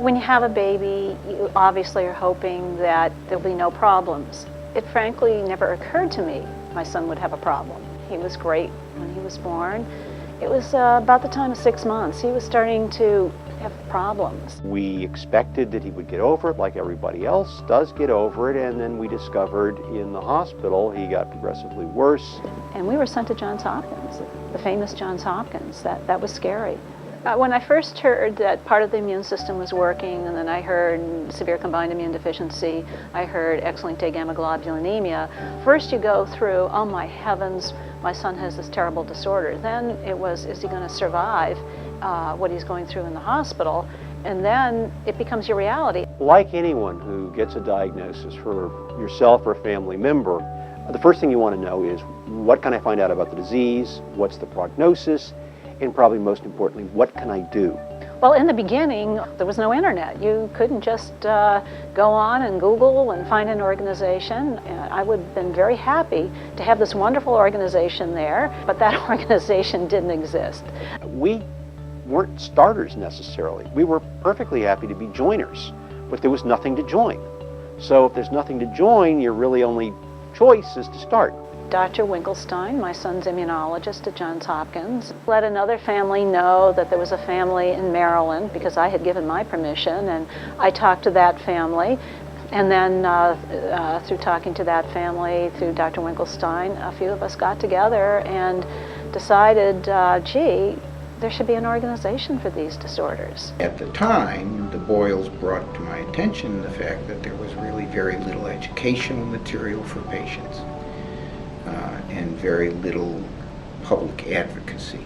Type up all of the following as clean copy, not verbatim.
When you have a baby, you obviously are hoping that there'll be no problems. It frankly never occurred to me my son would have a problem. He was great when he was born. It was about the time of 6 months. He was starting to have problems. We expected that he would get over it like everybody else does get over it, and then we discovered in the hospital he got progressively worse. And we were sent to Johns Hopkins, the famous Johns Hopkins. That was scary. When I first heard that part of the immune system was working, and then I heard severe combined immune deficiency, I heard X-linked gamma globulinemia, first you go through, oh my heavens, my son has this terrible disorder. Then it was, is he going to survive what he's going through in the hospital? And then it becomes your reality. Like anyone who gets a diagnosis for yourself or a family member, the first thing you want to know is, what can I find out about the disease? What's the prognosis? And probably most importantly, what can I do? Well, in the beginning, there was no internet. You couldn't just go on and Google and find an organization. And I would have been very happy to have this wonderful organization there, but that organization didn't exist. We weren't starters necessarily. We were perfectly happy to be joiners, but there was nothing to join. So if there's nothing to join, your really only choice is to start. Dr. Winkelstein, my son's immunologist at Johns Hopkins, let another family know that there was a family in Maryland because I had given my permission, and I talked to that family. And then through talking to that family, through Dr. Winkelstein, a few of us got together and decided, gee, there should be an organization for these disorders. At the time, the Boyles brought to my attention the fact that there was really very little educational material for patients. And very little public advocacy.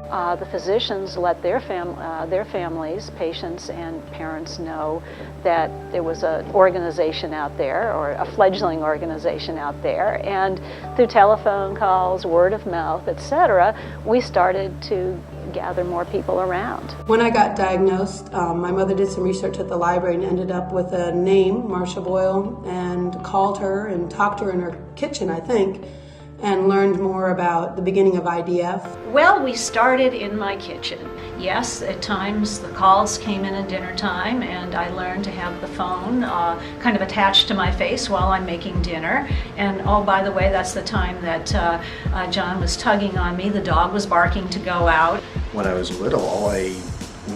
The physicians let their families, patients and parents know that there was an organization out there, or a fledgling organization out there, and through telephone calls, word of mouth, etc., we started to gather more people around. When I got diagnosed, my mother did some research at the library and ended up with a name, Marsha Boyle, and called her and talked to her in her kitchen, I think, and learned more about the beginning of IDF. Well, we started in my kitchen. Yes, at times the calls came in at dinner time, and I learned to have the phone kind of attached to my face while I'm making dinner. And oh, by the way, that's the time that John was tugging on me. The dog was barking to go out. When I was little, all I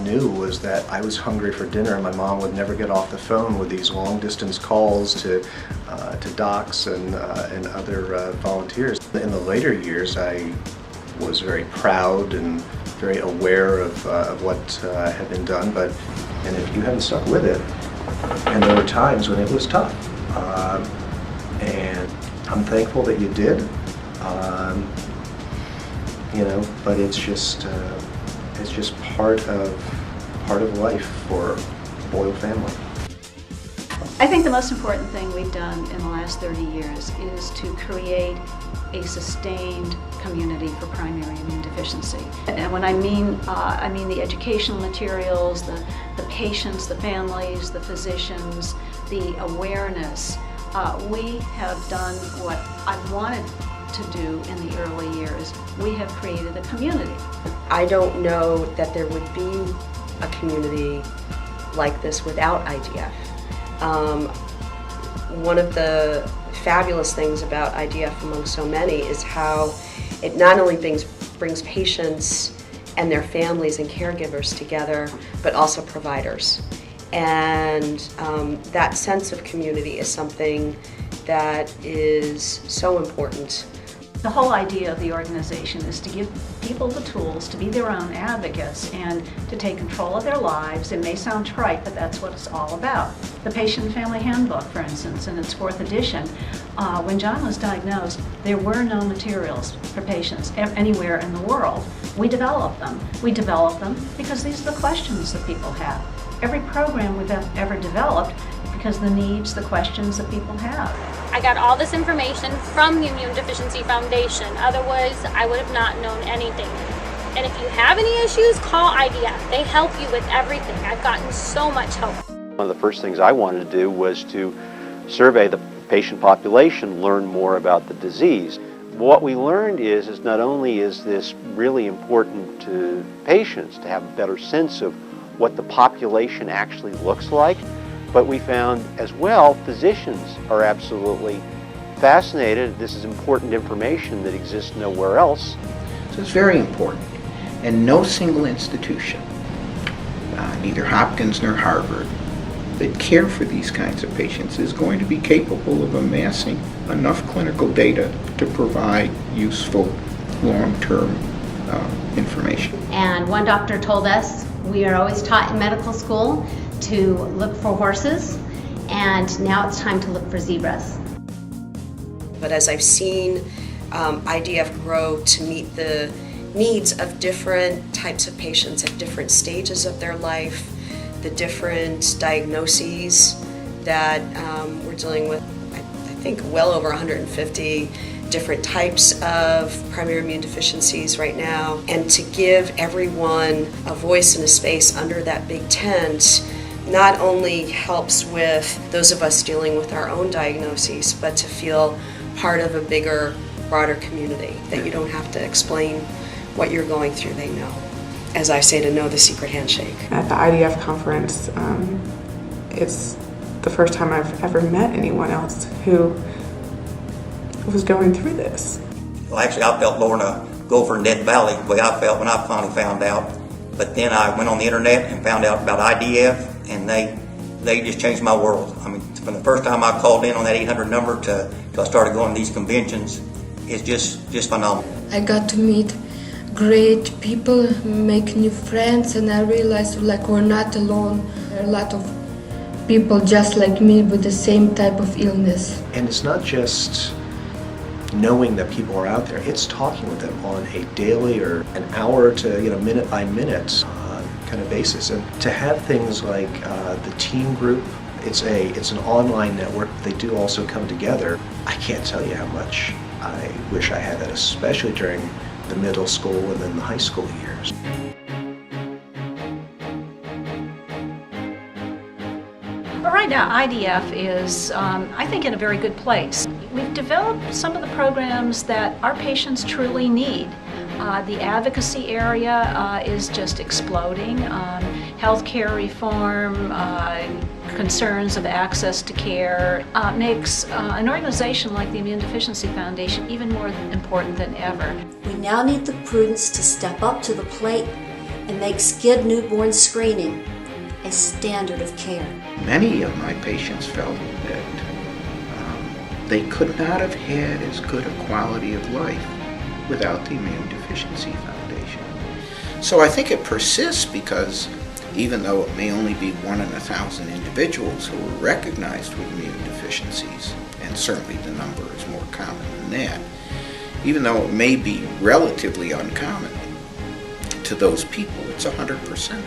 knew was that I was hungry for dinner, and my mom would never get off the phone with these long-distance calls to docs and other volunteers. In the later years, I was very proud and very aware of what had been done, and if you hadn't stuck with it, and there were times when it was tough, and I'm thankful that you did, but it's just part of life for the Boyle family. I think the most important thing we've done in the last 30 years is to create a sustained community for primary immune deficiency. And when I mean the educational materials, the patients, the families, the physicians, the awareness. We have done what I wanted to do in the early years. We have created a community. I don't know that there would be a community like this without IDF. One of the fabulous things about IDF among so many is how it not only brings patients and their families and caregivers together, but also providers. And that sense of community is something that is so important. The whole idea of the organization is to give people the tools to be their own advocates and to take control of their lives. It may sound trite, but that's what it's all about. The Patient and Family Handbook, for instance, in its 4th edition, when John was diagnosed, there were no materials for patients anywhere in the world. We developed them. We developed them because these are the questions that people have. Every program we've ever developed because the needs, the questions that people have. I got all this information from the Immune Deficiency Foundation. Otherwise, I would have not known anything. And if you have any issues, call IDF. They help you with everything. I've gotten so much help. One of the first things I wanted to do was to survey the patient population, learn more about the disease. What we learned is not only is this really important to patients to have a better sense of what the population actually looks like, but we found as well physicians are absolutely fascinated. This is important information that exists nowhere else. So it's very important. And no single institution, neither Hopkins nor Harvard, that care for these kinds of patients is going to be capable of amassing enough clinical data to provide useful long-term information. And one doctor told us, we are always taught in medical school to look for horses, and now it's time to look for zebras. But as I've seen IDF grow to meet the needs of different types of patients at different stages of their life, the different diagnoses that we're dealing with, I think well over 150 different types of primary immune deficiencies right now, and to give everyone a voice and a space under that big tent not only helps with those of us dealing with our own diagnoses, but to feel part of a bigger, broader community, that you don't have to explain what you're going through, they know. As I say, to know the secret handshake. At the IDF conference, it's the first time I've ever met anyone else who was going through this. Well, actually, I felt Lorna Gopher in Death Valley the way I felt when I finally found out. But then I went on the internet and found out about IDF, and they just changed my world. I mean, from the first time I called in on that 800 number till I started going to these conventions, it's just phenomenal. I got to meet great people, make new friends, and I realized like we're not alone. There are a lot of people just like me with the same type of illness. And it's not just knowing that people are out there, it's talking with them on a daily or an hour to minute by minute kind of basis. And to have things like the team group, it's an online network. They do also come together. I can't tell you how much I wish I had that, especially during the middle school and then the high school years. But right now, IDF is, I think, in a very good place. We've developed some of the programs that our patients truly need. The advocacy area is just exploding. Healthcare reform, concerns of access to care makes an organization like the Immune Deficiency Foundation even more important than ever. We now need the prudence to step up to the plate and make SCID newborn screening a standard of care. Many of my patients felt that they could not have had as good a quality of life without the Immune Deficiency Foundation. So I think it persists because even though it may only be 1 in 1,000 individuals who are recognized with immune deficiencies, and certainly the number is more common than that, even though it may be relatively uncommon, to those people it's 100%.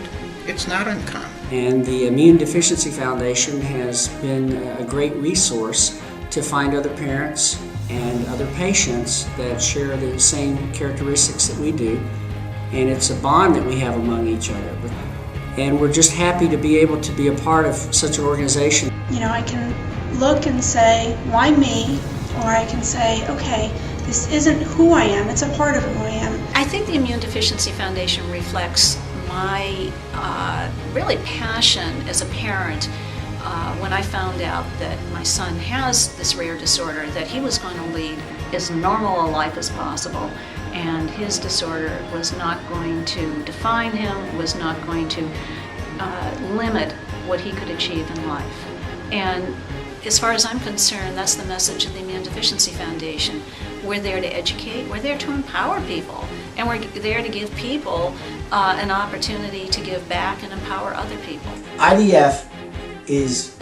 It's not uncommon. And the Immune Deficiency Foundation has been a great resource to find other parents and other patients that share the same characteristics that we do. And it's a bond that we have among each other. And we're just happy to be able to be a part of such an organization. You know, I can look and say, why me? Or I can say, okay, this isn't who I am, it's a part of who I am. I think the Immune Deficiency Foundation reflects my really passion as a parent when I found out that my son has this rare disorder, that he was going to lead as normal a life as possible, and his disorder was not going to define him, was not going to limit what he could achieve in life. And as far as I'm concerned, that's the message of the Immune Deficiency Foundation. We're there to educate, we're there to empower people, and we're there to give people an opportunity to give back and empower other people. IDF is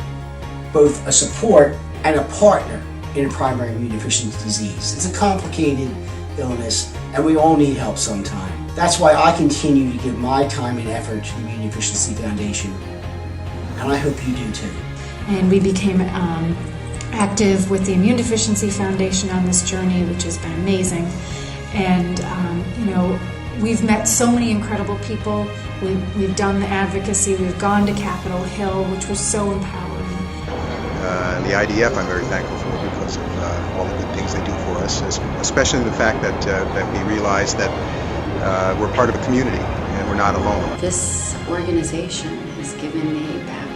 both a support and a partner in primary immune deficiency disease. It's a complicated illness, and we all need help sometime. That's why I continue to give my time and effort to the Immune Deficiency Foundation, and I hope you do too. And we became active with the Immune Deficiency Foundation on this journey, which has been amazing. And you know, we've met so many incredible people. We've done the advocacy. We've gone to Capitol Hill, which was so empowering. The IDF I'm very thankful for because of all the good things they do for us, especially the fact that we realize that we're part of a community, and and we're not alone. This organization has given me back